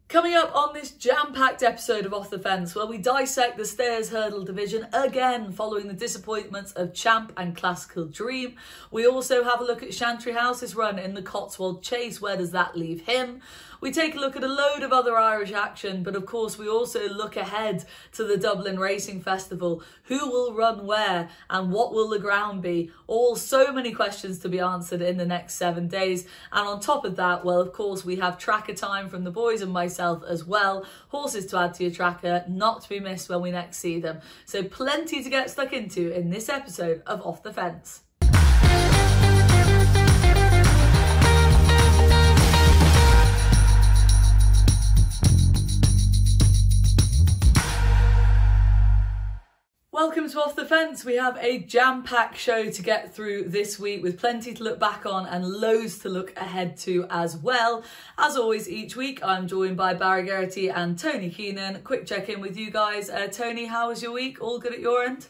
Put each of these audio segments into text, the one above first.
Coming up on this jam-packed episode of Off the Fence, where we dissect the Stayers Hurdle division again following the disappointments of Champ and Classical Dream. We also have a look at Chantry House's run in the Cotswold Chase. Where does that leave him? We take a look at a load of other Irish action, but of course we also look ahead to the Dublin Racing Festival. Who will run where and what will the ground be? All so many questions to be answered in the next 7 days. And on top of that, well, of course, we have tracker time from the boys and myself as well. Horses to add to your tracker, not to be missed when we next see them. So plenty to get stuck into in this episode of Off the Fence. Welcome to Off the Fence. We have a jam-packed show to get through this week with plenty to look back on and loads to look ahead to as well. As always, each week I'm joined by Barry Geraghty and Tony Keenan. Quick check-in with you guys. Tony, how was your week? All good at your end?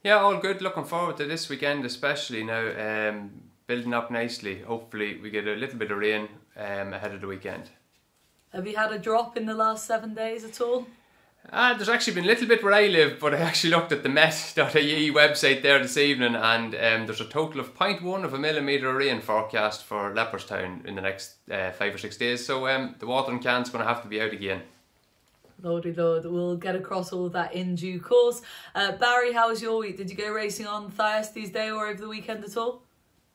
Yeah, all good. Looking forward to this weekend especially now. Building up nicely. Hopefully we get a little bit of rain ahead of the weekend. Have you had a drop in the last 7 days at all? There's actually been a little bit where I live, but I actually looked at the Met.ie website there this evening, and there's a total of 0.1 of a millimetre of rain forecast for Leopardstown in the next 5 or 6 days, so the watering can's going to have to be out again. Lordy Lord, we'll get across all of that in due course. Barry, how was your week? Did you go racing on Thyestes Day or over the weekend at all?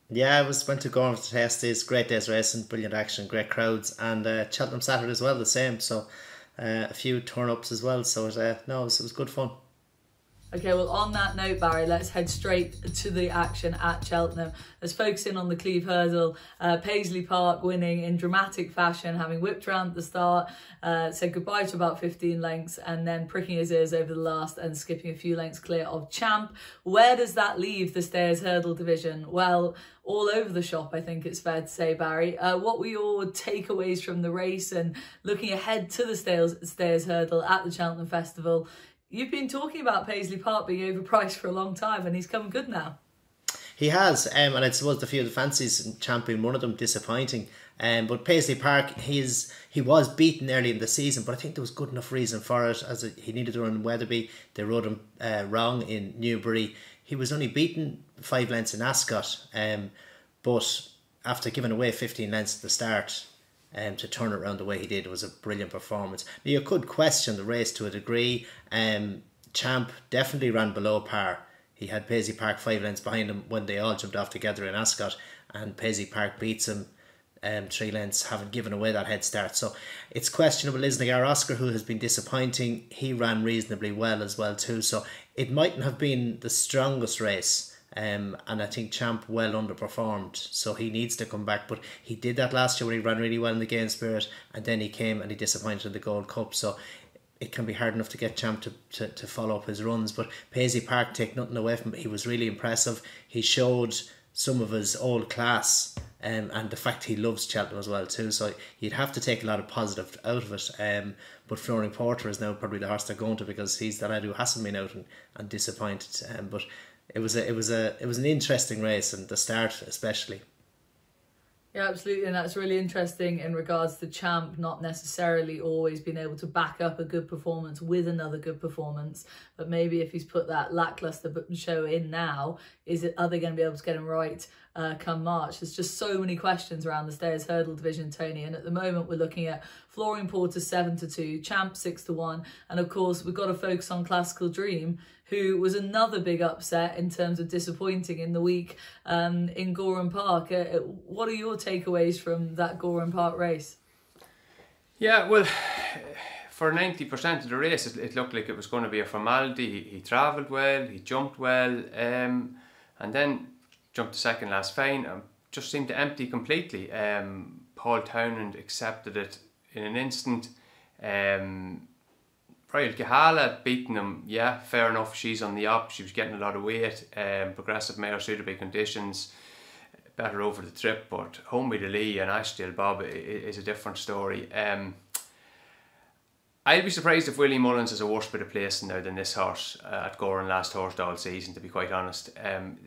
Yeah, I went to Gorham for Thyestes, great days racing, brilliant action, great crowds, and Cheltenham Saturday as well, the same, so a few turn-ups as well, so it was good fun. Okay, well, on that note, Barry, let's head straight to the action at Cheltenham. Let's focus in on the Cleve Hurdle. Paisley Park winning in dramatic fashion, having whipped around at the start, said goodbye to about 15 lengths, and then pricking his ears over the last and skipping a few lengths clear of Champ. Where does that leave the Stayers Hurdle division? Well, all over the shop, I think it's fair to say, Barry. What were your takeaways from the race and looking ahead to the Stayers Hurdle at the Cheltenham Festival? You've been talking about Paisley Park being overpriced for a long time, and he's come good now. He has, and I suppose a few of the fancies, Champion, one of them disappointing. But Paisley Park, he was beaten early in the season, but I think there was good enough reason for it, as he needed to run in Wetherby. They rode him wrong in Newbury. He was only beaten 5 lengths in Ascot, but after giving away 15 lengths at the start, to turn it around the way he did, was a brilliant performance. Now, you could question the race to a degree. Champ definitely ran below par. He had Paisley Park 5 lengths behind him when they all jumped off together in Ascot, and Paisley Park beats him 3 lengths, having given away that head start. So it's questionable. Isnagar Oscar, who has been disappointing, he ran reasonably well as well too. So it mightn't have been the strongest race. And I think Champ well underperformed, so he needs to come back. But he did that last year where he ran really well in the Game Spirit, and then he came and he disappointed in the Gold Cup. So it can be hard enough to get Champ to follow up his runs. But Paisley Park, take nothing away from him, he was really impressive. He showed some of his old class, and the fact he loves Cheltenham as well too. So you'd have to take a lot of positive out of it. But Flooring Porter is now probably the horse they're going to, because he's the lad who hasn't been out and disappointed. But it was an interesting race, and the start especially. Yeah, absolutely, and that's really interesting in regards to Champ not necessarily always being able to back up a good performance with another good performance, but maybe if he's put that lacklustre show in now, are they going to be able to get him right come March? There's just so many questions around the Stayers Hurdle division, Tony, and at the moment we're looking at Flooring Porter 7-2, Champ 6-1, and of course we've got to focus on Classical Dream, who was another big upset in terms of disappointing in the week in Gorham Park. What are your takeaways from that Gorham Park race? Yeah, well, for 90% of the race, it looked like it was going to be a formality. He travelled well, he jumped well, and then jumped the second last fine, just seemed to empty completely. Paul Townend accepted it in an instant. Royal Kahala beating him, yeah, fair enough. She's on the up, she was getting a lot of weight. Progressive Mare suitable conditions, better over the trip, but Home with the Lee and Ashdale Bob is a different story. I'd be surprised if Willie Mullins is a worse bit of placing now than this horse at Gowran last Horse all season, to be quite honest.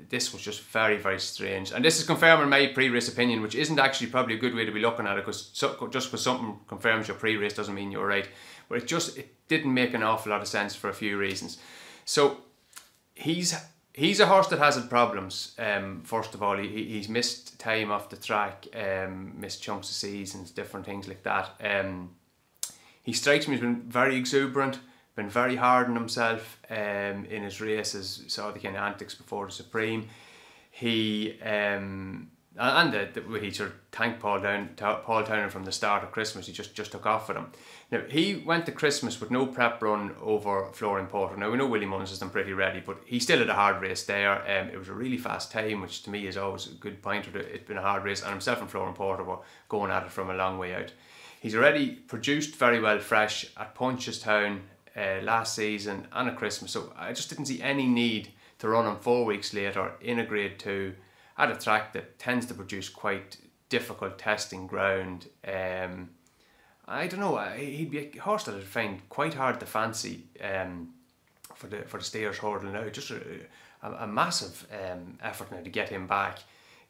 This was just very, very strange. And this is confirming my pre-race opinion, which isn't actually probably a good way to be looking at it, because just because something confirms your pre-race doesn't mean you're right. But it didn't make an awful lot of sense for a few reasons. So he's a horse that has had problems. First of all, he's missed time off the track, missed chunks of seasons, different things like that. He strikes me as being very exuberant, been very hard on himself in his races. Saw the kind of antics before the Supreme. He he sort of thanked Paul Townend from the start of Christmas. He just took off with him. Now he went to Christmas with no prep run over Flooring Porter. Now we know Willie Mullins has done pretty ready, but he still had a hard race there. It was a really fast time, which to me is always a good pointer. It's been a hard race, and himself and Flooring Porter were going at it from a long way out. He's already produced very well fresh at Punchestown last season and at Christmas, so I just didn't see any need to run him 4 weeks later in a Grade 2 at a track that tends to produce quite difficult testing ground. I don't know, he'd be a horse that I'd find quite hard to fancy for the Stayers Hurdle now. Just a massive effort now to get him back,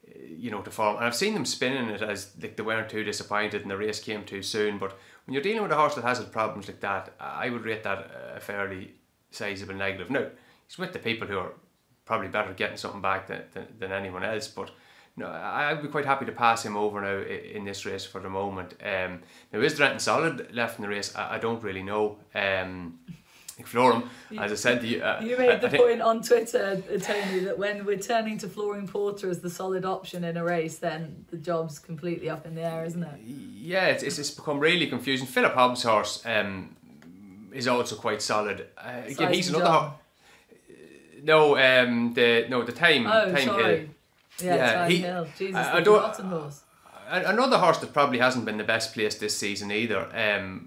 to form. And I've seen them spinning it as like they weren't too disappointed and the race came too soon. But when you're dealing with a horse that has had problems like that, I would rate that a fairly sizable negative. Now, he's with the people who are probably better at getting something back than anyone else. But no, I'd be quite happy to pass him over now in this race for the moment. Now, is there anything solid left in the race? I don't really know. Flooring, as I said to you, you made the point on Twitter, Tony, that when we're turning to Flooring Porter as the solid option in a race, then the job's completely up in the air, isn't it? Yeah, it's become really confusing. Philip Hobbs' horse is also quite solid. Again, he's another horse. The Time sorry. Hill. Time Hill. Jesus, the forgotten horse. Another horse that probably hasn't been the best placed this season either.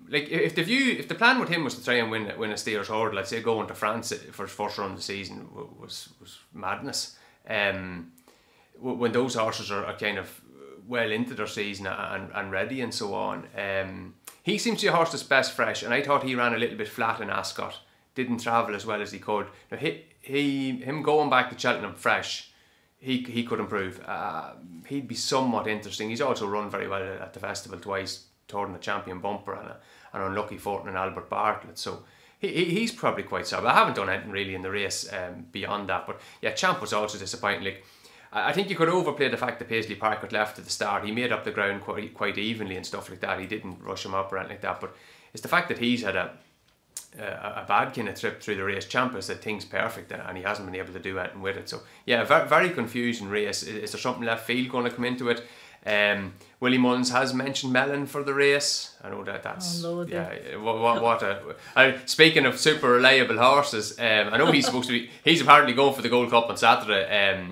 Like if the plan with him was to try and win a Stayers Hurdle, I'd say going to France for his first run of the season was madness. When those horses are kind of well into their season and ready and so on. He seems to be a horse that's best fresh, and I thought he ran a little bit flat in Ascot. Didn't travel as well as he could. Now him going back to Cheltenham fresh, he could improve. He'd be somewhat interesting. He's also run very well at the festival twice, touring the Champion Bumper and an unlucky fortune in Albert Bartlett. So he's probably quite solid. I haven't done anything really in the race beyond that. But yeah, Champ was also disappointing. Like, I think you could overplay the fact that Paisley Park got left at the start. He made up the ground quite evenly and stuff like that. He didn't rush him up or anything like that. But it's the fact that he's had a bad kind of trip through the race. Champ has said things perfect and he hasn't been able to do anything with it. So yeah, very, very confusing race. Is there something left field going to come into it? Willie Mullins has mentioned Mellon for the race. I know that's speaking of super reliable horses, I know he's apparently going for the Gold Cup on Saturday.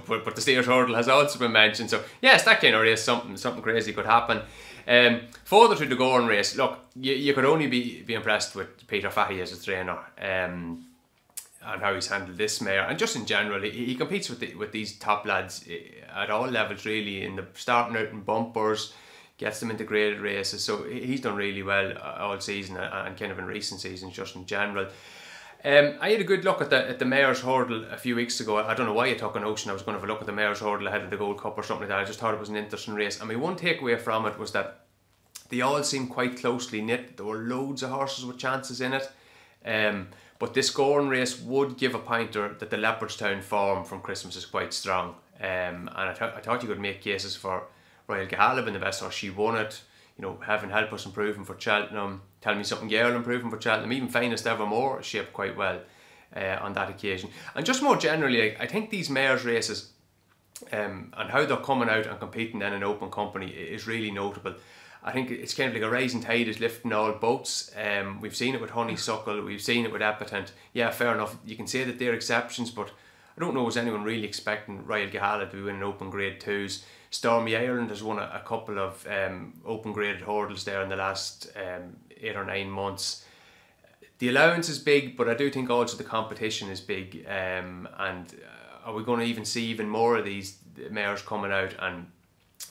But the Stayers Hurdle has also been mentioned. So yes, that kind of race, something crazy could happen. Further to the Gowran race, look, you could only be impressed with Peter Fahy as a trainer and how he's handled this mare, and just in general, he competes with these top lads at all levels really, in the starting out in bumpers, gets them into graded races, so he's done really well all season and kind of in recent seasons just in general. I had a good look at the Mayor's Hurdle a few weeks ago. I don't know why I took a notion I was going to have a look at the Mayor's Hurdle ahead of the Gold Cup or something like that. I just thought it was an interesting race. And my one takeaway from it was that they all seemed quite closely knit. There were loads of horses with chances in it. But this Gowran race would give a pointer that the Leopardstown form from Christmas is quite strong. And I thought you could make cases for Royal Gahala being the best horse. She won it. You know, Heaven Help Us improving for Cheltenham, Tell Me Something Girl improving for Cheltenham, even Finest Evermore shaped quite well on that occasion. And just more generally, I think these mares races and how they're coming out and competing then in open company is really notable. I think it's kind of like a rising tide is lifting all boats. We've seen it with Honeysuckle, we've seen it with Epatante. Yeah, fair enough, you can say that they're exceptions, but I don't know, was anyone really expecting Royal Gahala to be winning open grade 2s? Stormy Ireland has won a couple of open graded hurdles there in the last 8 or 9 months. The allowance is big, but I do think also the competition is big. And are we going to even see even more of these mares coming out? And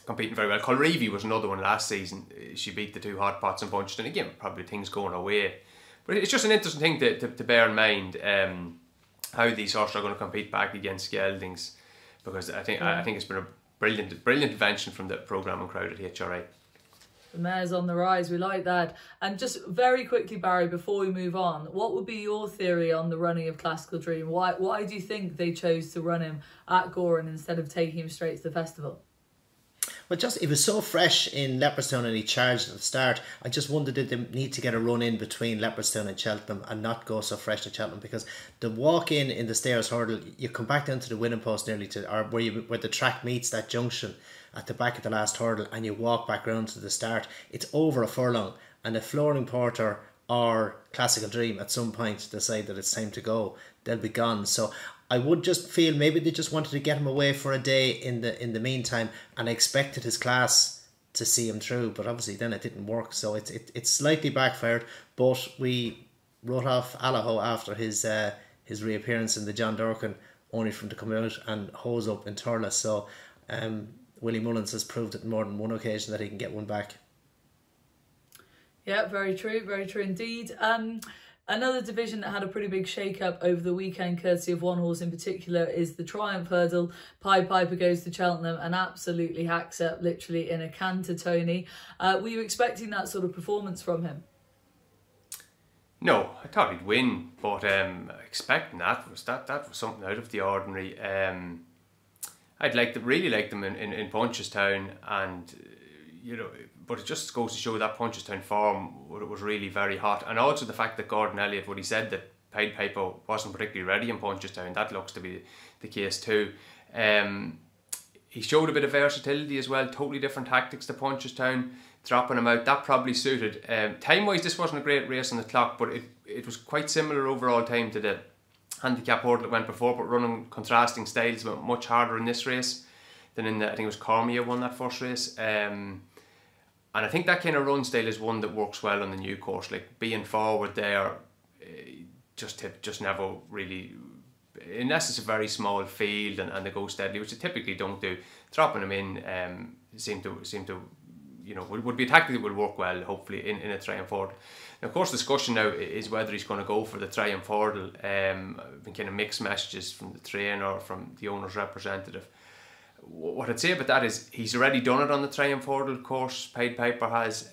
competing very well. Colreevy was another one last season. She beat the two hot pots in Punchestown. Again, probably things going her way. But it's just an interesting thing to bear in mind, how these horses are going to compete back against geldings, because I think it's been a brilliant invention from the programming crowd at HRA. The mare's on the rise, we like that. And just very quickly, Barry, before we move on, what would be your theory on the running of Classical Dream? Why do you think they chose to run him at Gowran instead of taking him straight to the festival? Well, just he was so fresh in Leopardstown and he charged at the start. I just wondered, did they need to get a run in between Leopardstown and Cheltenham and not go so fresh at Cheltenham? Because the walk in the Stairs hurdle, you come back down to the winning post nearly to, or where the track meets that junction at the back of the last hurdle, and you walk back round to the start. It's over a furlong, and if Flooring Porter or Classical Dream at some point decide that it's time to go, they'll be gone. So I would just feel maybe they just wanted to get him away for a day in the meantime, and I expected his class to see him through, but obviously then it didn't work. So it's slightly backfired, but we wrote off Allaho after his reappearance in the John Durkin, only for him to come out and hose up in Turles. So Willie Mullins has proved it more than one occasion that he can get one back. Yeah, very true indeed. Another division that had a pretty big shake-up over the weekend, courtesy of one horse in particular, is the Triumph Hurdle. Pied Piper goes to Cheltenham and absolutely hacks up, literally in a canter, Tony. Were you expecting that sort of performance from him? No, I thought he'd win, but expecting that was something out of the ordinary. Really liked them in Punchestown, and but it just goes to show that Punchestown form was really very hot, and also the fact that Gordon Elliott, what he said, that Pied Piper wasn't particularly ready in Punchestown, that looks to be the case too. He showed a bit of versatility as well, totally different tactics to Punchestown, dropping him out. That probably suited. Time-wise, this wasn't a great race on the clock, but it was quite similar overall time to the handicap hurdle that went before, but running contrasting styles, went much harder in this race than in I think it was Cormier won that first race. And I think that kind of run style is one that works well on the new course, like being forward there, just never really, unless it's a very small field and they go steadily, which they typically don't do. Dropping them in seem to would be a tactic that would work well, hopefully, in a Triumph Hurdle. Now, of course, discussion now is whether he's going to go for the Triumph Hurdle. I've been kind of mixed messages from the trainer, from the owner's representative. What I'd say about that is he's already done it on the Triumph Hurdle course. Pied Piper has.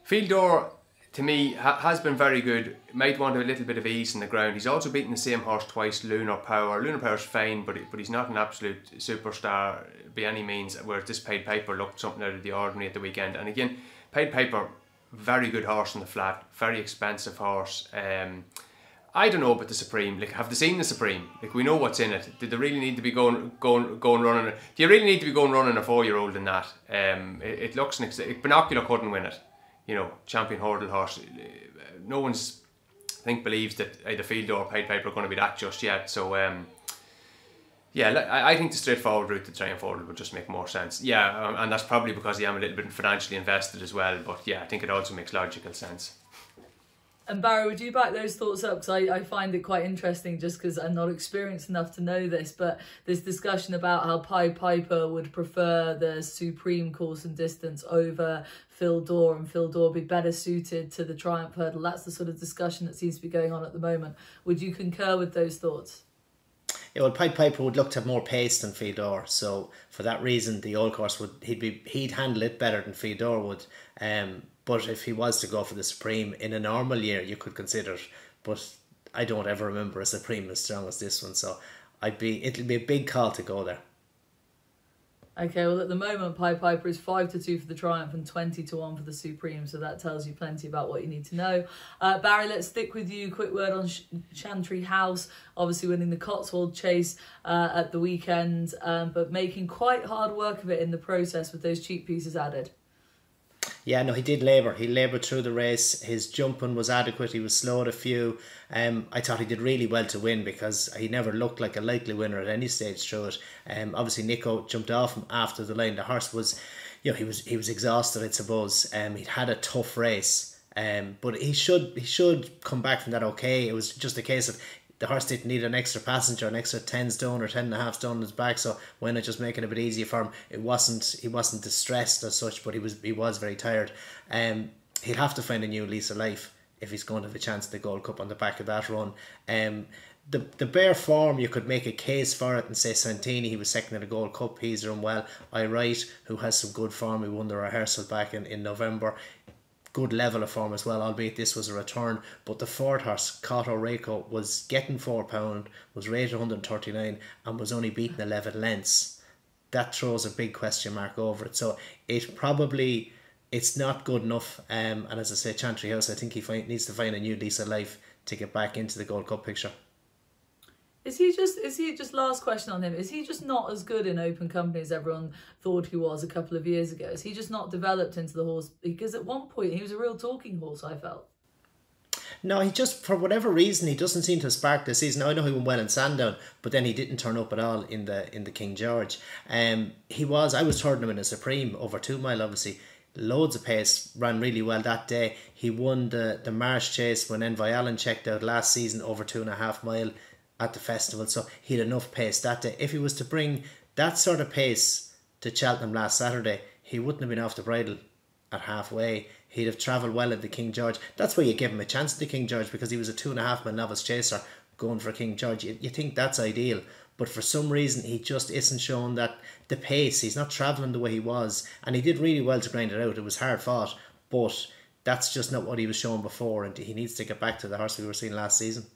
Fildor, to me, has been very good. Might want a little bit of ease in the ground. He's also beaten the same horse twice, Lunar Power. Lunar Power's fine, but he's not an absolute superstar by any means, whereas this Pied Piper looked something out of the ordinary at the weekend. And again, Pied Piper, very good horse on the flat, very expensive horse. I don't know about the Supreme. Like, have they seen the Supreme? Like, we know what's in it. Did they really need to be going running? Do you really need to be going running a 4-year-old in that? It looks Binocular couldn't win it. Champion hurdle horse. No one's believes that either Field or Pied Piper are going to be that just yet. So I think the straightforward route to Triumph Hurdle would just make more sense. Yeah, and that's probably because I am a little bit financially invested as well. But yeah, I think it also makes logical sense. And Barry, would you back those thoughts up? Because I find it quite interesting, just because I'm not experienced enough to know this, but this discussion about how Pied Piper would prefer the Supreme course and distance over Fildor, and Fildor be better suited to the Triumph Hurdle. That's the sort of discussion that seems to be going on at the moment. Would you concur with those thoughts? Yeah, well, Pied Piper would look to have more pace than Fildor, so for that reason, the old course he'd handle it better than Fildor would. But if he was to go for the Supreme in a normal year, you could consider it. But I don't ever remember a Supreme as strong as this one, so it'll be a big call to go there. Okay, well, at the moment, Pied Piper is 5-2 for the Triumph and 20-1 for the Supreme, so that tells you plenty about what you need to know. Barry, let's stick with you. Quick word on Chantry House, obviously winning the Cotswold Chase at the weekend, but making quite hard work of it in the process with those cheap pieces added. Yeah, no, he did labour. He laboured through the race. His jumping was adequate. He was slowed a few. I thought he did really well to win, because he never looked like a likely winner at any stage through it. Obviously, Nico jumped off him after the line. The horse was, he was exhausted, I suppose. He'd had a tough race, but he should come back from that okay. It was just a case of the horse didn't need an extra passenger, an extra 10 stone or 10.5 stone on his back, so why not just make it a bit easier for him? He wasn't distressed as such, but he was very tired. He'll have to find a new lease of life if he's going to have a chance at the Gold Cup on the back of that run. The bare form, you could make a case for it and say Santini, he was second in the Gold Cup, he's done well. I Wright, who has some good form, he won the rehearsal back in November, good level of form as well, albeit this was a return. But the fourth horse, Cotto Reiko, was getting £4, was rated 139 and was only beaten 11 lengths. That throws a big question mark over it. So it's not good enough. And as I say, Chantry House, I think he needs to find a new lease of life to get back into the Gold Cup picture. Is he just last question on him, is he just not as good in open company as everyone thought he was a couple of years ago? Is he just not developed into the horse? Because at one point he was a real talking horse, I felt. No, he just, for whatever reason, he doesn't seem to have sparked this season. Now, I know he went well in Sandown, but then he didn't turn up at all in the King George. I was third him in a Supreme over 2 mile, obviously. Loads of pace, ran really well that day. He won the Marsh Chase when Envoy Allen checked out last season over 2.5 mile at the festival, so he had enough pace that day. If he was to bring that sort of pace to Cheltenham last Saturday, he wouldn't have been off the bridle at halfway. He'd have travelled well at the King George. That's why you give him a chance at the King George, because he was a 2.5 mile novice chaser going for King George. You think that's ideal, but for some reason he just isn't showing that the pace. He's not travelling the way he was, and he did really well to grind it out. It was hard fought, but that's just not what he was showing before, and he needs to get back to the horse we were seeing last season.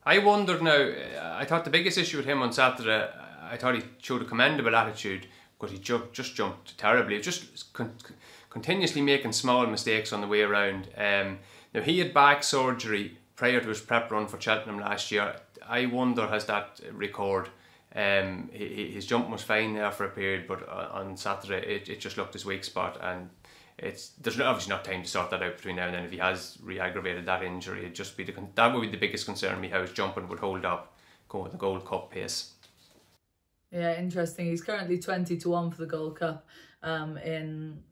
I wondered now, I thought the biggest issue with him on Saturday, I thought he showed a commendable attitude, but he just jumped terribly. He was just continuously making small mistakes on the way around. Now, he had back surgery prior to his prep run for Cheltenham last year. I wonder, has that recurred? His jump was fine there for a period, but on Saturday it just looked his weak spot, and there's obviously not time to sort that out between now and then. If he has re-aggravated that injury, it'd just be that would be the biggest concern me, how his jumping would hold up going with the Gold Cup pace. Yeah, interesting. He's currently 20-1 for the Gold Cup in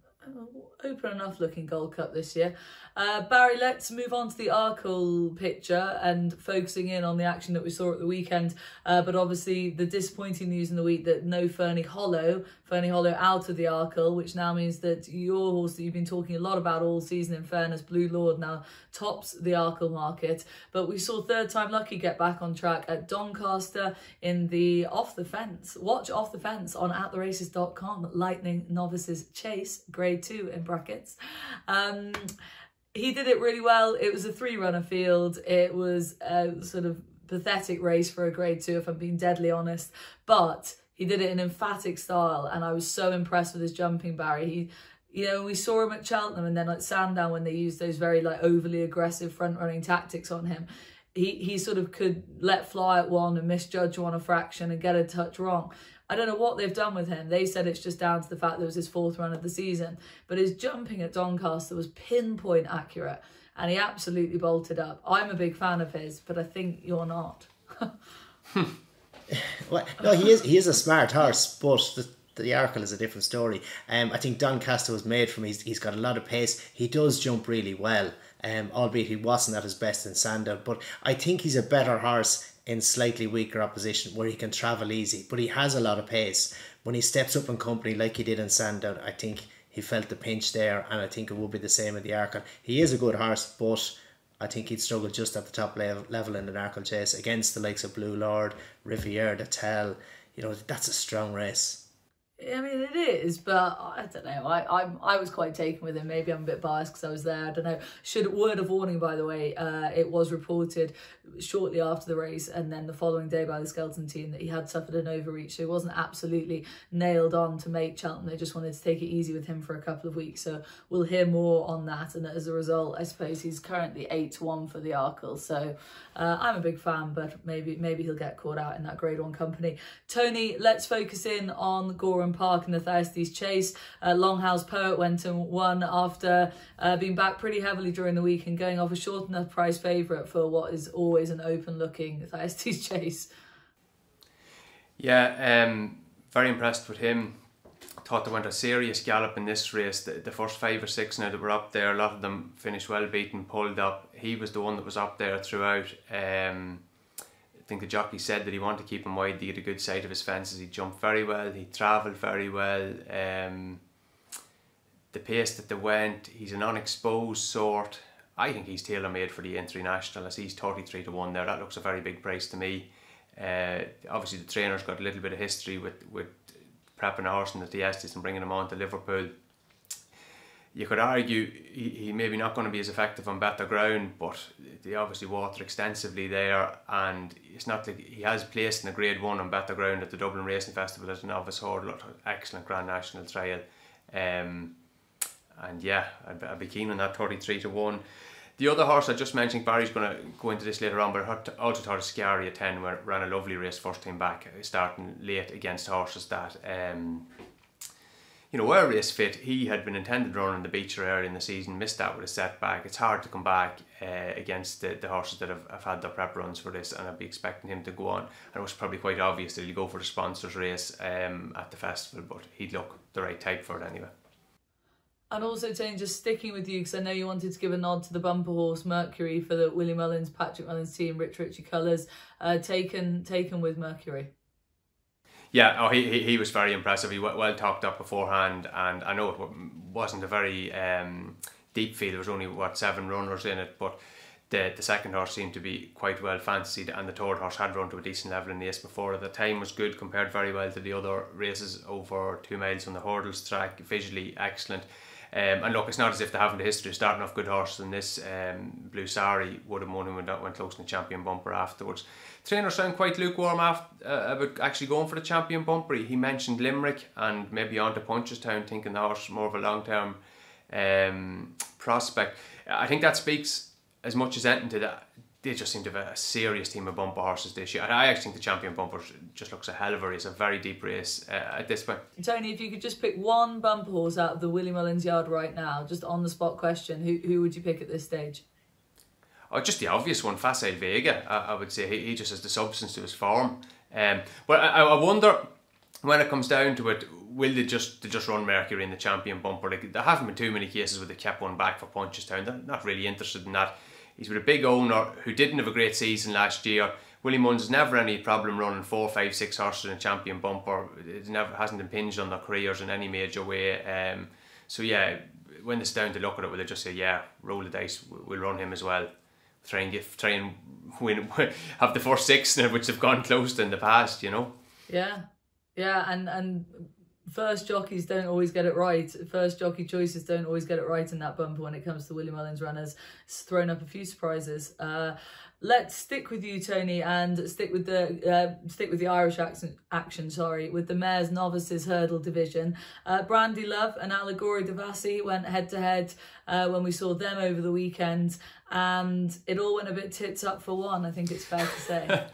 open enough looking Gold Cup this year. Barry, let's move on to the Arkle picture and focusing in on the action that we saw at the weekend, but obviously the disappointing news in the week that no Fernie Hollow out of the Arkle, which now means that your horse that you've been talking a lot about all season, in fairness, Blue Lord, now tops the Arkle market. But we saw Third Time Lucky get back on track at Doncaster in the Off the Fence. Watch Off the Fence on attheraces.com. Lightning Novices Chase, grade 2 in brackets. He did it really well. It was a 3-runner field. It was a sort of pathetic race for a grade 2, if I'm being deadly honest. But he did it in emphatic style, and I was so impressed with his jumping, Barry. We saw him at Cheltenham and then at Sandown when they used those very overly aggressive front-running tactics on him. He sort of could let fly at one and misjudge one a fraction and get a touch wrong. I don't know what they've done with him. They said it's just down to the fact that it was his 4th run of the season. But his jumping at Doncaster was pinpoint accurate, and he absolutely bolted up. I'm a big fan of his, but I think you're not. Well, no, he is a smart horse, but the Arkle is a different story. I think Doncaster was made from he's got a lot of pace. He does jump really well, albeit he wasn't at his best in Sandown. But I think he's a better horse in slightly weaker opposition where he can travel easy, but he has a lot of pace. When he steps up in company like he did in Sandown, I think he felt the pinch there, and I think it will be the same in the Arkle. He is a good horse, but I think he'd struggle just at the top level in an Arkle chase against the likes of Blue Lord, Riviere, the Tell. That's a strong race. I mean, it is, but I don't know. I was quite taken with him. Maybe I'm a bit biased because I was there. I don't know. Word of warning, by the way, it was reported shortly after the race and then the following day by the skeleton team that he had suffered an overreach. So he wasn't absolutely nailed on to make Cheltenham. They just wanted to take it easy with him for a couple of weeks. So we'll hear more on that. And as a result, I suppose he's currently 8-1 for the Arkle. So I'm a big fan, but maybe he'll get caught out in that grade 1 company. Tony, let's focus in on Gorham Park and the Thirsties Chase. Longhouse Poet went and won after being back pretty heavily during the week and going off a short enough price favourite for what is always an open looking Thirsties Chase. Yeah, very impressed with him. Thought they went a serious gallop in this race. The first 5 or 6 now that were up there, a lot of them finished well beaten, pulled up. He was the one that was up there throughout. think the jockey said that he wanted to keep him wide to get a good sight of his fences. He jumped very well, he travelled very well. The pace that they went, he's an unexposed sort. I think he's tailor-made for the International, as he's 33 to 1 there. That looks a very big price to me. Obviously the trainer's got a little bit of history with prepping a horse in the Thyestes and bringing him on to Liverpool. You could argue he maybe not going to be as effective on better ground, but they obviously water extensively there, and it's not like he has placed in a Grade 1 on better ground at the Dublin Racing Festival as a novice hurdler. Excellent Grand National trial. And yeah, I'd be keen on that 33 to 1. The other horse I just mentioned, Barry's going to go into this later on, but I also thought of Scary at 10, where ran a lovely race first time back, starting late against horses that were race fit. He had been intended to run in the Beecher early in the season, missed that with a setback. It's hard to come back against the horses that have had their prep runs for this, and I'd be expecting him to go on. And it was probably quite obvious that he'd go for the sponsors race at the festival, but he'd look the right type for it anyway. And also, Tony, just sticking with you, because I know you wanted to give a nod to the bumper horse Mercury for the Willie Mullins, Patrick Mullins team, Rich Ritchie colours, taken with Mercury. Yeah, he was very impressive. He well talked up beforehand, and I know it wasn't a very deep field. There was only 7 runners in it, but the second horse seemed to be quite well fancied, and the third horse had run to a decent level in the ace before. The time was good, compared very well to the other races over 2 miles on the hurdles track. Visually excellent. And look, it's not as if they haven't a history of starting off good horses in this. Blue Sari would have won him when that went close in the champion bumper afterwards. Trainers sound quite lukewarm about actually going for the champion bumper. He mentioned Limerick and maybe on to Punchestown, thinking the horse is more of a long-term prospect. I think that speaks as much as anything to that. They just seem to have a serious team of bumper horses this year. And I actually think the champion bumper just looks a hell of a race, a very deep race at this point. Tony, if you could just pick one bumper horse out of the Willie Mullins yard right now, just on the spot question, who would you pick at this stage? Oh, just the obvious one, Facile Vega. I would say he just has the substance to his form. But I wonder, when it comes down to it, will they just run Mercury in the champion bumper? Like, there haven't been too many cases where they kept one back for Punchestown. They're not really interested in that. He's with a big owner who didn't have a great season last year. Willie Mullins has never any problem running 4, 5, 6 horses in a champion bumper. It hasn't impinged on their careers in any major way. So yeah, when it's down to look at it, will they just say, yeah, roll the dice, we'll run him as well. Try and win, have the first 6, which have gone close to in the past, Yeah, and first jockeys don't always get it right. First jockey choices don't always get it right in that bumper when it comes to Willie Mullins runners. It's thrown up a few surprises. Let's stick with you, Tony, and stick with the Irish action. With the Mares Novices Hurdle Division. Brandy Love and Allegory Devassi went head to head when we saw them over the weekend, and it all went a bit tits up for one. I think it's fair to say.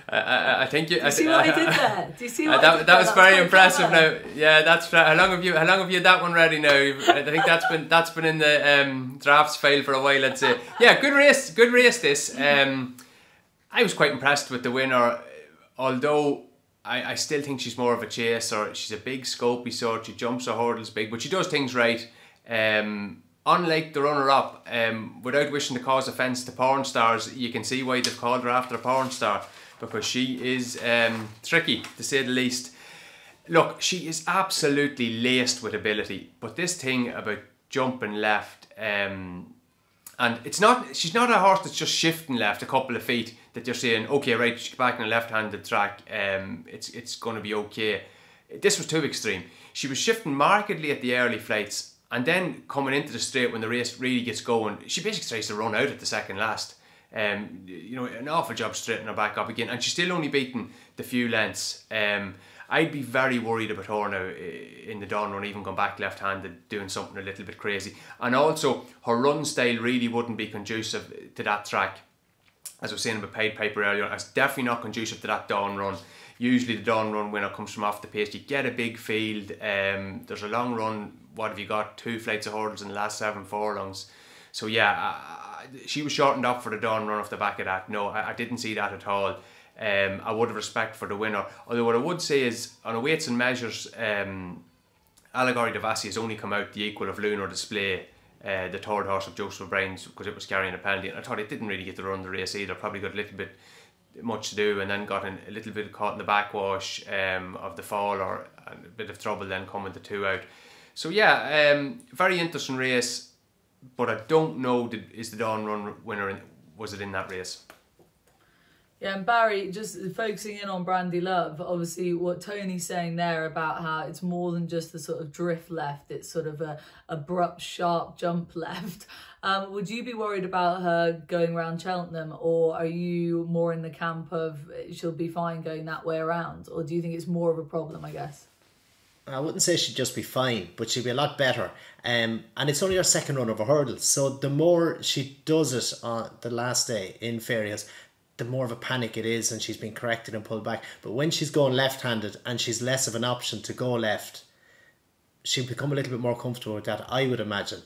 I think you. Do you see what I did there? Do you see what I did that was very impressive. Clever. Now, yeah, that's how long have you had that one ready now? I think that's been in the drafts file for a while. I'd say. Yeah, good race. This. I was quite impressed with the winner, although I still think she's more of a chaser. She's a big scopy sort. She jumps her hurdles big, but she does things right. Unlike the runner-up, without wishing to cause offence to porn stars, you can see why they've called her after a porn star, because she is tricky, to say the least. Look, she is absolutely laced with ability, but this thing about jumping left, and she's not a horse that's just shifting left a couple of feet that you're saying, okay, right, she's back on a left-handed track, it's going to be okay. This was too extreme. She was shifting markedly at the early flights, and then coming into the straight when the race really gets going, she basically tries to run out at the second last. An awful job straightening her back up again, and she's still only beaten the few lengths. I'd be very worried about her now in the dawn run, even going back left-handed, doing something a little bit crazy. And also, her run style really wouldn't be conducive to that track. As I was saying about Pied Piper earlier, it's definitely not conducive to that dawn run. Usually the dawn run winner comes from off the pace. You get a big field. There's a long run. What have you got? 2 flights of hurdles in the last 7 furlongs. So yeah, she was shortened up for the dawn run off the back of that. No, I didn't see that at all. I would have respect for the winner. Although what I would say is, on a weights and measures, Allegory Devassi has only come out the equal of Lunar Display, the third horse of Joseph O'Brien's, because it was carrying a penalty. And I thought it didn't really get to run the race either. Probably got a little bit much to do, and then got in a little bit caught in the backwash of the fall, or a bit of trouble then coming to 2 out. So yeah, very interesting race, but I don't know, is the Dawn Run winner, was it in that race? Yeah, and Barry, just focusing in on Brandy Love, obviously what Tony's saying there about how it's more than just the sort of drift left, it's sort of a abrupt, sharp jump left. Would you be worried about her going around Cheltenham, or are you more in the camp of she'll be fine going that way around? Or do you think it's more of a problem, I guess? I wouldn't say she'd just be fine, but she'd be a lot better. And it's only her second run of a hurdle, so the more she does it on the last day in Fairyhouse, the more of a panic it is, and she's been corrected and pulled back. But when she's going left-handed and she's less of an option to go left, she'll become a little bit more comfortable with that, I would imagine.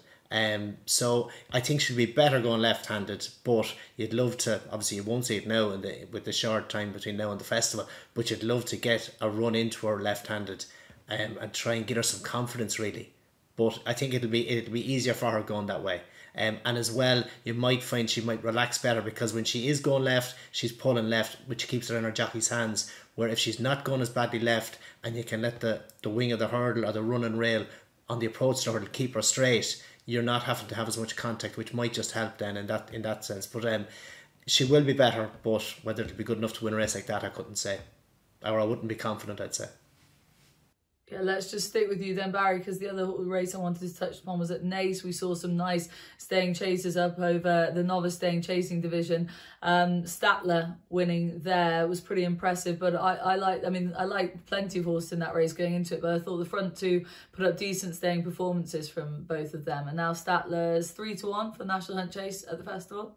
So I think she'll be better going left-handed, but you'd love to, obviously you won't see it now with the short time between now and the festival, but you'd love to get a run into her left-handed and try and get her some confidence really. But I think it'll be easier for her going that way. And as well, you might find she might relax better, because when she is going left, she's pulling left, which keeps her in her jockey's hands. Where if she's not going as badly left, and you can let the wing of the hurdle or the running rail on the approach to the hurdle keep her straight, you're not having to have as much contact, which might just help then in that sense. But she will be better, but whether it'll be good enough to win a race like that, I couldn't say. Or I wouldn't be confident, I'd say. Yeah, let's just stick with you then, Barry, because the other race I wanted to touch upon was at Naas. We saw some nice staying chasers up over the novice staying chasing division. Statler winning there was pretty impressive, but I liked plenty of horses in that race going into it, but I thought the front two put up decent staying performances from both of them. And now Statler's 3-1 for the National Hunt Chase at the festival.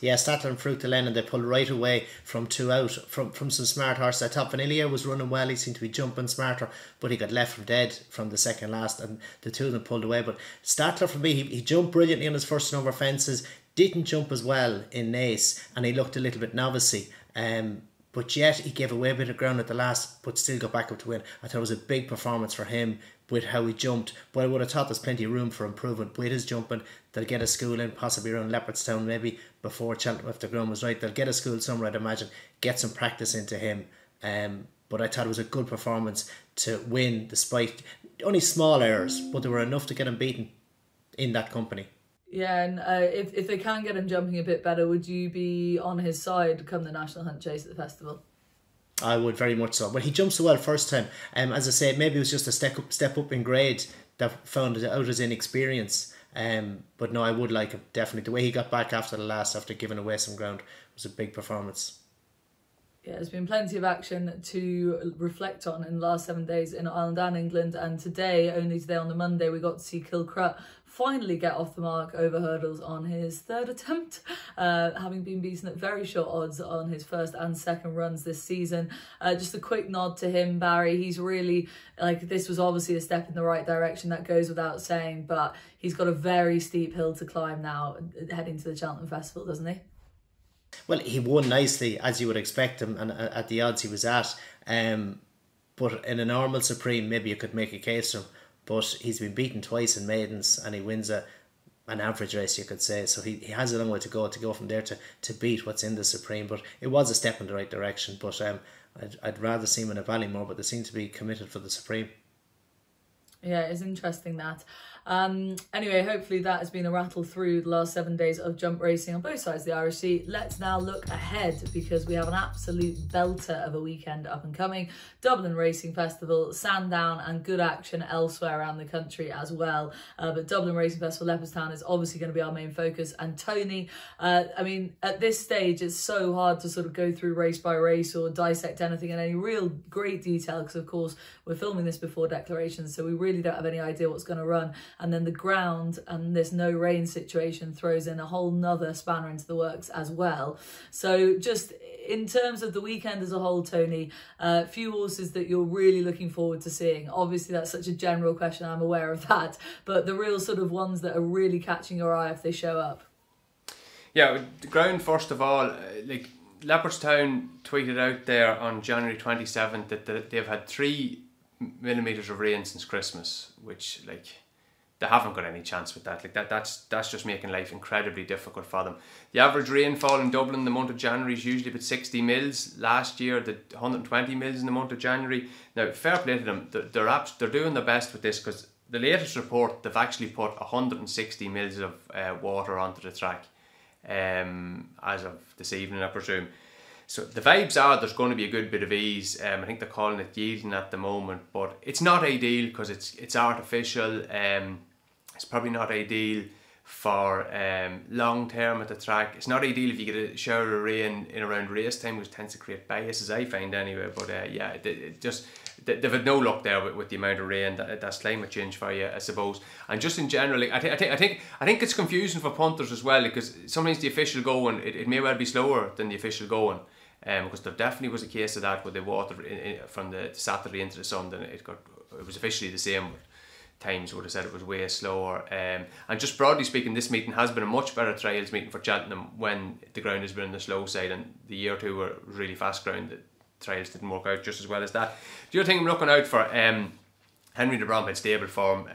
Yeah, Statler and Fruit to Lennon, they pulled right away from 2 out from some smart horses. I thought Vanilla was running well, he seemed to be jumping smarter, but he got left from dead from the second last, and the two of them pulled away. But Statler, for me, he jumped brilliantly on his first number of fences, didn't jump as well in Naas, and he looked a little bit novice-y. But yet he gave away a bit of ground at the last, but still got back up to win. I thought it was a big performance for him with how he jumped. But I would have thought there's plenty of room for improvement with his jumping. They'll get a school in, possibly around Leopardstown, maybe before Cheltenham, if the ground was right. They'll get a school somewhere, I'd imagine, get some practice into him. But I thought it was a good performance to win, despite only small errors, but they were enough to get him beaten in that company. Yeah, and if they can get him jumping a bit better, would you be on his side come the National Hunt Chase at the festival? I would, very much so. Well, he jumped so well first time. As I say, maybe it was just a step up in grade that found it out his inexperience. But no, I would like him, definitely. The way he got back after the last, after giving away some ground, was a big performance. Yeah, there's been plenty of action to reflect on in the last 7 days in Ireland and England, and only today on the Monday, we got to see Kilcrutt finally get off the mark over hurdles on his third attempt, having been beaten at very short odds on his first and second runs this season. Just a quick nod to him, Barry. He's really, this was obviously a step in the right direction, that goes without saying, but he's got a very steep hill to climb now heading to the Cheltenham Festival, doesn't he? Well, he won nicely, as you would expect him, and at the odds he was at. But in a normal Supreme, maybe you could make a case for him. But he's been beaten twice in maidens, and he wins an average race, you could say. So he has a long way to go from there to beat what's in the Supreme. But it was a step in the right direction. But I'd rather see him in a Ballymore, but they seem to be committed for the Supreme. Yeah, it's interesting that. Anyway, hopefully that has been a rattle through the last 7 days of jump racing on both sides of the Irish Sea. Let's now look ahead, because we have an absolute belter of a weekend up and coming. Dublin Racing Festival, Sandown, and good action elsewhere around the country as well. But Dublin Racing Festival, Leopardstown is obviously going to be our main focus. And Tony, at this stage, it's so hard to sort of go through race by race or dissect anything in any real great detail, because of course we're filming this before declarations, so we really don't have any idea what's going to run. And then the ground and this no rain situation throws in a whole nother spanner into the works as well. So just in terms of the weekend as a whole, Tony, few horses that you're really looking forward to seeing. Obviously that's such a general question, I'm aware of that, but the real sort of ones that are really catching your eye if they show up. Yeah, the ground first of all, Leopardstown tweeted out there on January 27th that they've had 3 millimeters of rain since Christmas, which they haven't got any chance with that. Like that's just making life incredibly difficult for them. The average rainfall in Dublin in the month of January is usually about 60 mils. Last year, the 120 mils in the month of January. Now, fair play to them. They're doing their best with this, because the latest report, they've actually put 160 mils of water onto the track as of this evening, I presume. So the vibes are there's going to be a good bit of ease. I think they're calling it yielding at the moment, but it's not ideal because it's artificial. It's probably not ideal for long term at the track. It's not ideal if you get a shower of rain in around race time, which tends to create biases, I find anyway. But yeah, they've had no luck there with the amount of rain. That's climate change for you, I suppose. And just in general, I think it's confusing for punters as well, because sometimes the official going, it may well be slower than the official going. Because there definitely was a case of that with the water from the Saturday into the Sunday. It was officially the same, but times would have said it was way slower. And just broadly speaking, this meeting has been a much better trials meeting for Cheltenham when the ground has been on the slow side, and the year or two were really fast ground. The trials didn't work out just as well as that. The other thing I'm looking out for, Henry de Bromhead stable form.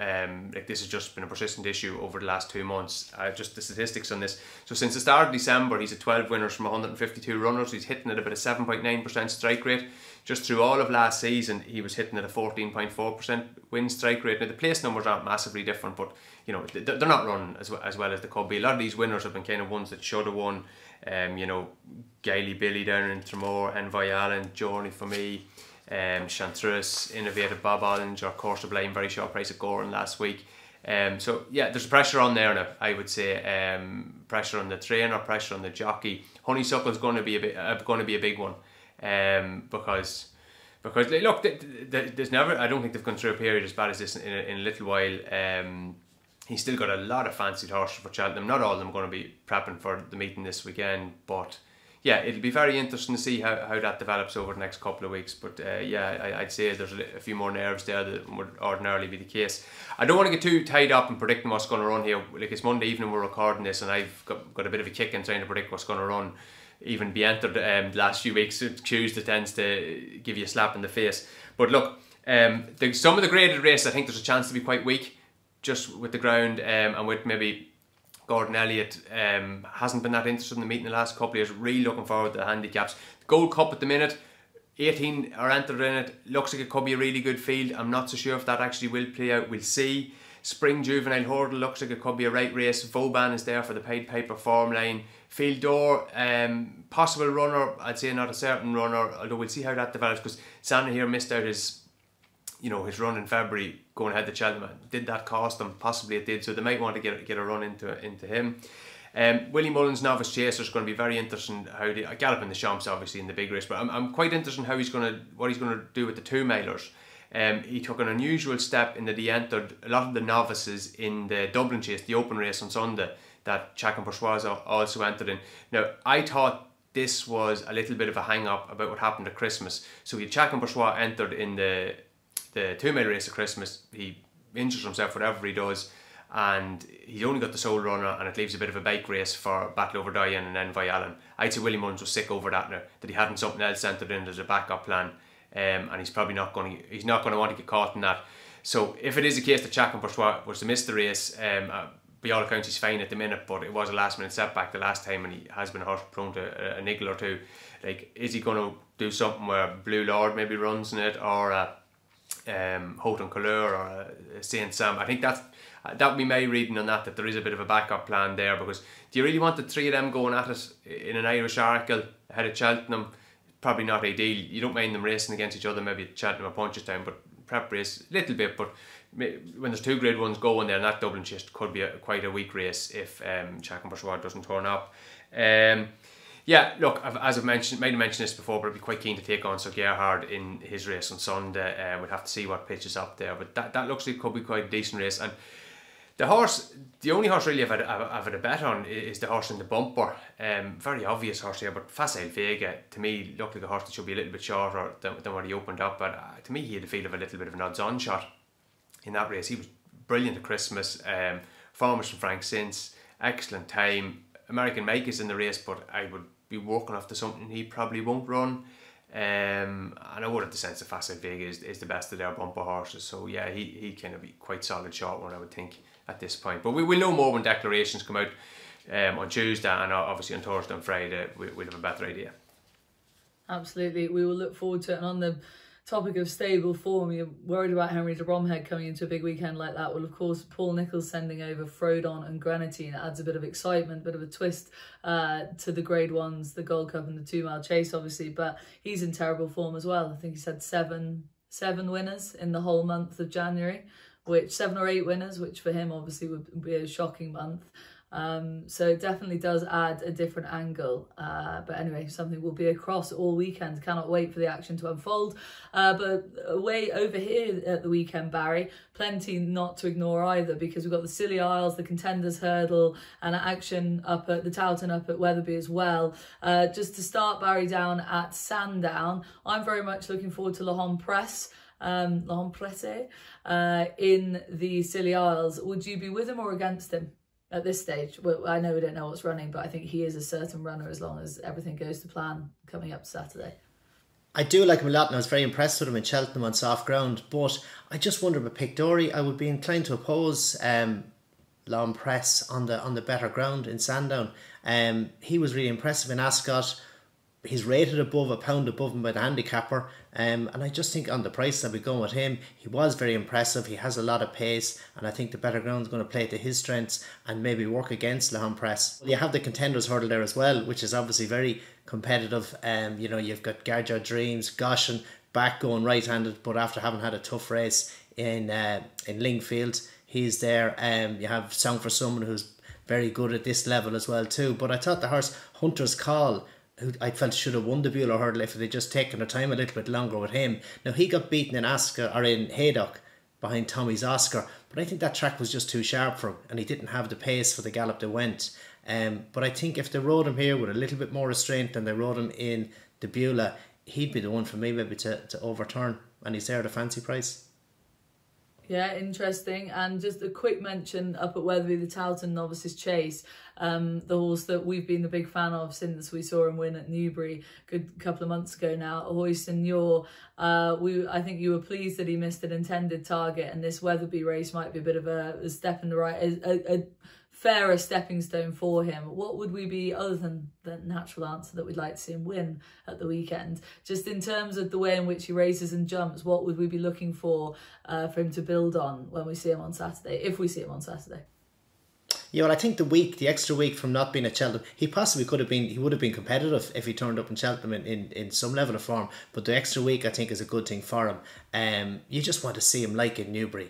Like this has just been a persistent issue over the last 2 months. Just the statistics on this. So since the start of December, he's at 12 winners from 152 runners. He's hitting at about a 7.9% strike rate. Just through all of last season, he was hitting at a 14.4% win strike rate. Now the place numbers aren't massively different, but you know they're not running as well as they could be. A lot of these winners have been kind of ones that should have won. You know, Gailey Billy down in Tremor, Envoy Allen, Journey for me. Chantress, Innovative Bob Ollinger, Course of Blame, very short price at Goran last week. So yeah, there's pressure on there now, I would say. Pressure on the trainer, pressure on the jockey. Honeysuckle is going to be a big one, because look, there's never, I don't think they've gone through a period as bad as this in a little while. He's still got a lot of fancied horses for Cheltenham. Not all of them are going to be prepping for the meeting this weekend, but yeah, it'll be very interesting to see how that develops over the next couple of weeks. But yeah, I'd say there's a few more nerves there that would ordinarily be the case. I don't want to get too tied up in predicting what's going to run here. Like, it's Monday evening, we're recording this, and I've got a bit of a kick in trying to predict what's going to run. Even be entered the last few weeks, Tuesday tends to give you a slap in the face. But look, some of the graded races, I think there's a chance to be quite weak, just with the ground and with maybe Gordon Elliott hasn't been that interested in the meeting the last couple of years. Really looking forward to the handicaps. The Gold Cup at the minute, 18 are entered in it. Looks like it could be a really good field. I'm not so sure if that actually will play out. We'll see. Spring Juvenile Hurdle looks like it could be a right race. Vauban is there for the Pied Piper form line. Field d'Or, possible runner. I'd say not a certain runner, although we'll see how that develops, because Santa here missed out his run in February going ahead to Cheltenham. Did that cost them? Possibly it did, so they might want to get a run into him. Willie Mullins Novice Chaser is going to be very interesting. How they galloping the Champs obviously in the big race, but I'm quite interested in what he's going to do with the 2 milers. He took an unusual step in that he entered a lot of the novices in the Dublin Chase, the open race on Sunday, that Chacun Pour Soi also entered in. Now, I thought this was a little bit of a hang-up about what happened at Christmas. So he Chacun Pour Soi entered in the 2-mile race at Christmas. He injures himself, whatever he does, and he's only got the sole runner, and it leaves a bit of a bike race for Battle Over Diane and Envoy Allen. I'd say Willie Mullins was sick over that now, that he hadn't something else entered in as a backup plan, and he's probably not going to want to get caught in that. So if it is a case that Chacun Pour Soi was to miss the race, by all accounts he's fine at the minute, but it was a last minute setback the last time, and he has been prone to a niggle or two. Like, is he going to do something where Blue Lord maybe runs in it, or Houghton Couleur, or Saint Sam? I think that would be my reading on that there is a bit of a backup plan there, because do you really want the 3 of them going at it in an Irish Oracle ahead of Cheltenham? Probably not ideal. You don't mind them racing against each other maybe at Cheltenham or Punchestown, but prep race a little bit. But when there's 2 grade 1s going there, and that Dublin Chase could be quite a weak race if Chacun Pour Soi doesn't turn up. Yeah, look, as I've mentioned this before, but I'd be quite keen to take on Sir Gerhard in his race on Sunday. We'll have to see what pitches up there, but that looks like it could be quite a decent race. And the only horse really I've had a bet on is the horse in the bumper. Very obvious horse here, but Facile Vega to me looked like a horse that should be a little bit shorter than what he opened up. But to me, he had a feel of a little bit of an odds-on shot in that race. He was brilliant at Christmas. Farmers from Frank since, excellent time. American Mike is in the race, but I would be working off to something he probably won't run. And I would have the sense that Facile Vega is the best of their bumper horses. So yeah, he can be quite solid short one, I would think. at this point. But we will know more when declarations come out on Tuesday, and obviously on Thursday and Friday we'll have a better idea. Absolutely, we will look forward to it. And on the topic of stable form, you're worried about Henry de Bromhead coming into a big weekend like that. Well, of course, Paul Nicholls sending over Frodon and Grenadine adds a bit of excitement, bit of a twist to the Grade 1s, the Gold Cup and the 2 Mile Chase, obviously. But he's in terrible form as well. I think he's had seven winners in the whole month of January, which 7 or 8 winners, which for him obviously would be a shocking month. So it definitely does add a different angle, but anyway, something will be across all weekend. Cannot wait for the action to unfold. But away over here at the weekend, Barry, plenty not to ignore either, because we've got the Scilly Isles, the Contenders Hurdle, and action up at the Towton up at Wetherby as well. Just to start, Barry, down at Sandown, I'm very much looking forward to L'Homme Presse in the Scilly Isles. Would you be with him or against him at this stage? Well, I know we don't know what's running, but I think he is a certain runner as long as everything goes to plan coming up Saturday. I do like him a lot, and I was very impressed with him in Cheltenham on soft ground, but I just wonder about Pictori. I would be inclined to oppose L'Homme Presse on the better ground in Sandown. He was really impressive in Ascot. He's rated above, a pound above him by the handicapper, and I just think on the price that we go with him, he was very impressive. He has a lot of pace, and I think the better ground is going to play to his strengths and maybe work against L'Homme Presse. You have the Contenders Hurdle there as well, which is obviously very competitive. You've got Garja Dreams, Goshen back going right-handed, but after having had a tough race in Lingfield, he's there. You have Song for Someone, who's very good at this level as well too. But I thought the horse Hunter's Call, who I felt should have won the Beulah Hurdle if they'd just taken their time a little bit longer with him. Now, he got beaten in Haydock behind Tommy's Oscar, but I think that track was just too sharp for him, and he didn't have the pace for the gallop that went. But I think if they rode him here with a little bit more restraint than they rode him in the Beulah, he'd be the one for me maybe to overturn, and he's there at a fancy price. Yeah, interesting. And just a quick mention up at Wetherby, the Towton Novices Chase, the horse that we've been a big fan of since we saw him win at Newbury a good couple of months ago now, Ahoy Senor. I think you were pleased that he missed an intended target, and this Wetherby race might be a bit of a step in the right, a fairer stepping stone for him. What would we be, other than the natural answer that we'd like to see him win at the weekend, just in terms of the way in which he races and jumps, what would we be looking for him to build on when we see him on Saturday, if we see him on Saturday? Yeah, well, I think the extra week from not being at Cheltenham, he would have been competitive if he turned up in Cheltenham in some level of form, but the extra week I think is a good thing for him. You just want to see him like in Newbury,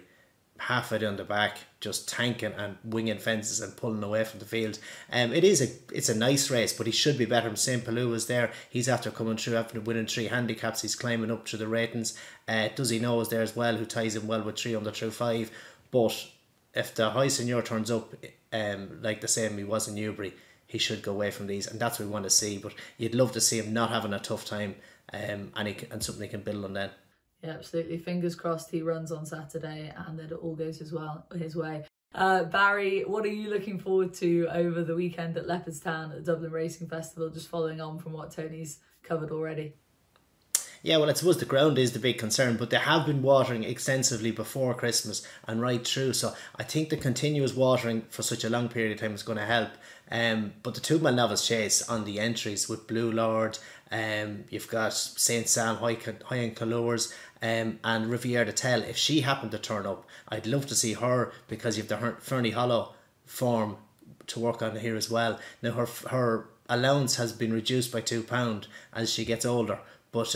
halfway down the back, just tanking and winging fences and pulling away from the field. It's a nice race, but he should be better. St. Palou is there. He's after coming through, after winning 3 handicaps. He's climbing up through the ratings. Does He Know is there as well, who ties him well with 3 under through 5. But if the High Seigneur turns up like the same he was in Newbury, he should go away from these, and that's what we want to see. But you'd love to see him not having a tough time, and something he can build on then. Yeah, absolutely. Fingers crossed he runs on Saturday and that it all goes his way. Barry, what are you looking forward to over the weekend at Leopardstown at the Dublin Racing Festival, just following on from what Tony's covered already? Yeah, well, I suppose the ground is the big concern, but they have been watering extensively before Christmas and right through, so I think the continuous watering for such a long period of time is going to help. But the 2 Mile Novice Chase on the entries with Blue Lord, you've got St. Sam, High and Colours, and Riviere de Tell. If she happened to turn up, I'd love to see her, because you've the Fernie Hollow form to work on here as well. Now her allowance has been reduced by £2 as she gets older, but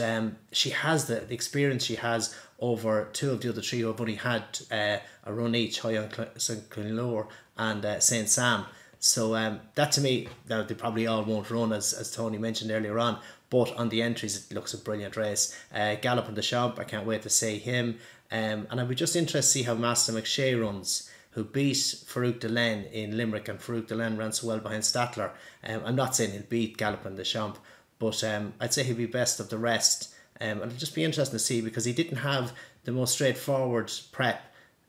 she has the experience she has over 2 of the other 3 who have only had a run each, High and Colours and St. Sam. So that to me, now they probably all won't run as Tony mentioned earlier on, but on the entries it looks a brilliant race. Galloping the Champ, I can't wait to see him, and I'd be just interested to see how Master McShay runs, who beat Farouk Delaine in Limerick, and Farouk Delaine ran so well behind Statler. I'm not saying he'll beat Galloping the Champ, but I'd say he'll be best of the rest, and it'll just be interesting to see, because he didn't have the most straightforward prep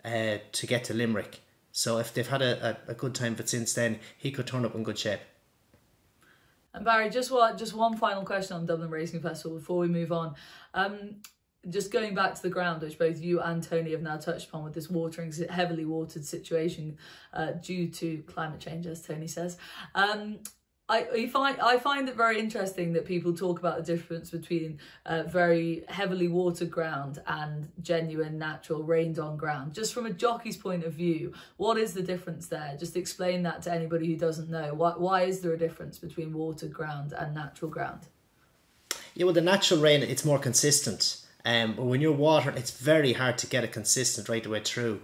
to get to Limerick. So if they've had a good time but since then, he could turn up in good shape. And Barry, just one final question on Dublin Racing Festival before we move on. just going back to the ground, which both you and Tony have now touched upon with this heavily watered situation due to climate change, as Tony says. I find it very interesting that people talk about the difference between very heavily watered ground and genuine, natural, rained on ground. Just from a jockey's point of view, what is the difference there? Just explain that to anybody who doesn't know. Why is there a difference between watered ground and natural ground? Yeah, well, the natural rain, it's more consistent. But when you're watering, it's very hard to get it consistent right the way through.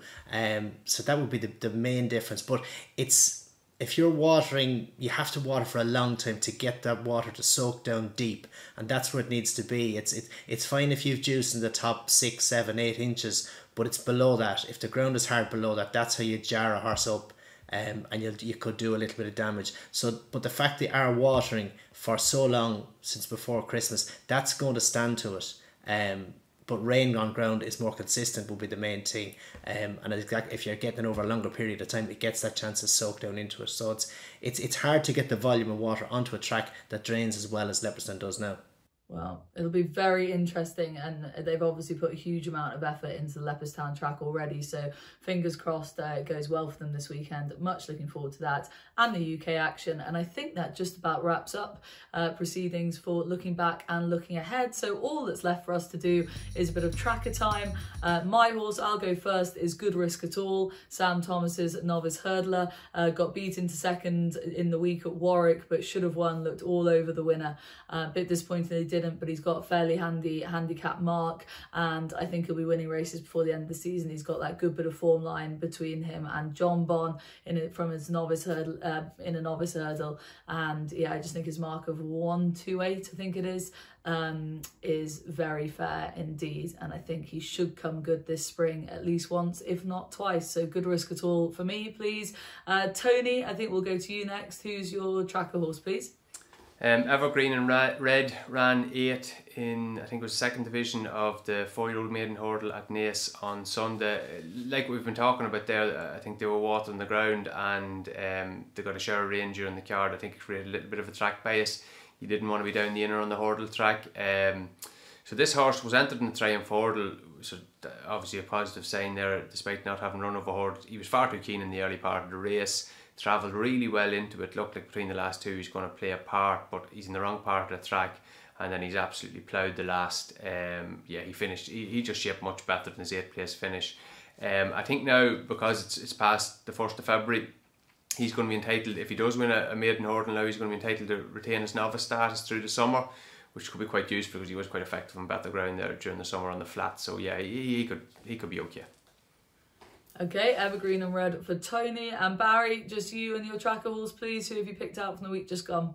So that would be the main difference. But if you're watering, you have to water for a long time to get that water to soak down deep, and that's where it needs to be. It's fine if you've juice in the top 6, 7, 8 inches, but it's below that. If the ground is hard below that, that's how you jar a horse up. And you could do a little bit of damage. So, but the fact they are watering for so long since before Christmas, that's going to stand to it. But rain on ground is more consistent, will be the main thing. And if you're getting it over a longer period of time, it gets that chance to soak down into it. So it's hard to get the volume of water onto a track that drains as well as Leopardstown does now. Well, it'll be very interesting, and they've obviously put a huge amount of effort into the Leopardstown track already, so fingers crossed it goes well for them this weekend. Much looking forward to that and the UK action, and I think that just about wraps up proceedings for looking back and looking ahead. So all that's left for us to do is a bit of tracker time. My horse, I'll go first, is Good Risk at All. Sam Thomas's novice hurdler, got beaten to second in the week at Warwick, but should have won, looked all over the winner. A bit disappointed they didn't, but he's got a fairly handy handicap mark, and I think he'll be winning races before the end of the season. He's got that good bit of form line between him and John Bon from his novice hurdle, in a novice hurdle, and yeah, I just think his mark of 128, I think it is very fair indeed, and I think he should come good this spring at least once, if not twice. So Good Risk at All for me, please. Tony, I think we'll go to you next. Who's your tracker horse, please? Evergreen and Red ran 8 in, I think it was 2nd division of the 4-year-old maiden hurdle at Naas on Sunday. Like we've been talking about there, I think they were watering the ground, and they got a shower of rain during the card. I think it created a little bit of a track bias. You didn't want to be down the inner on the hurdle track. So this horse was entered in the Triumph hurdle, so obviously a positive sign there, despite not having run over hurdle. He was far too keen in the early part of the race. Travelled really well into it, looked like between the last two he's going to play a part, but he's in the wrong part of the track, and then he's absolutely ploughed the last. Yeah, he finished, he just shaped much better than his 8th place finish. I think now, because it's past the 1st of February, he's going to be entitled, if he does win a maiden hurdle now, he's going to be entitled to retain his novice status through the summer, which could be quite useful because he was quite effective on better ground there during the summer on the flat. So yeah, he could be okay. Okay, Evergreen and Red for Tony. And Barry, just you and your tracker horse, please. Who have you picked out from the week just gone?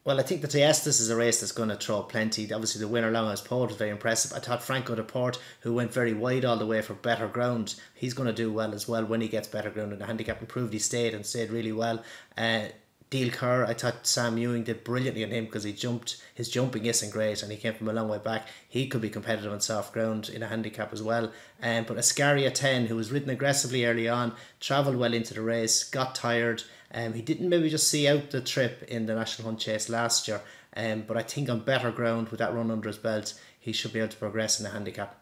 Well, I think the Tiestas is a race that's going to throw plenty. Obviously, the winner Long as Poet was very impressive. I thought Franco de Port, who went very wide all the way for better ground, he's going to do well as well when he gets better ground. And the handicap improved, he stayed really well. Deal Kerr, I thought Sam Ewing did brilliantly on him because his jumping isn't great and he came from a long way back. He could be competitive on soft ground in a handicap as well. But Ascaria 10, who was ridden aggressively early on, travelled well into the race, got tired. He didn't maybe just see out the trip in the National Hunt Chase last year. But I think on better ground with that run under his belt, he should be able to progress in a handicap.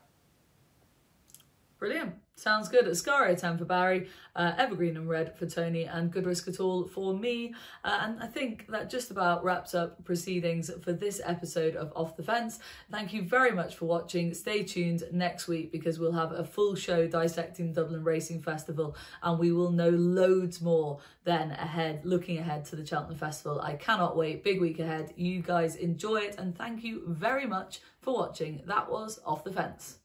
Brilliant. Sounds good. Ascaria 10 for Barry, Evergreen and Red for Tony, and Good Risk at All for me. And I think that just about wraps up proceedings for this episode of Off the Fence. Thank you very much for watching. Stay tuned next week because we'll have a full show dissecting the Dublin Racing Festival, and we will know loads more then looking ahead to the Cheltenham Festival. I cannot wait. Big week ahead. You guys enjoy it, and thank you very much for watching. That was Off the Fence.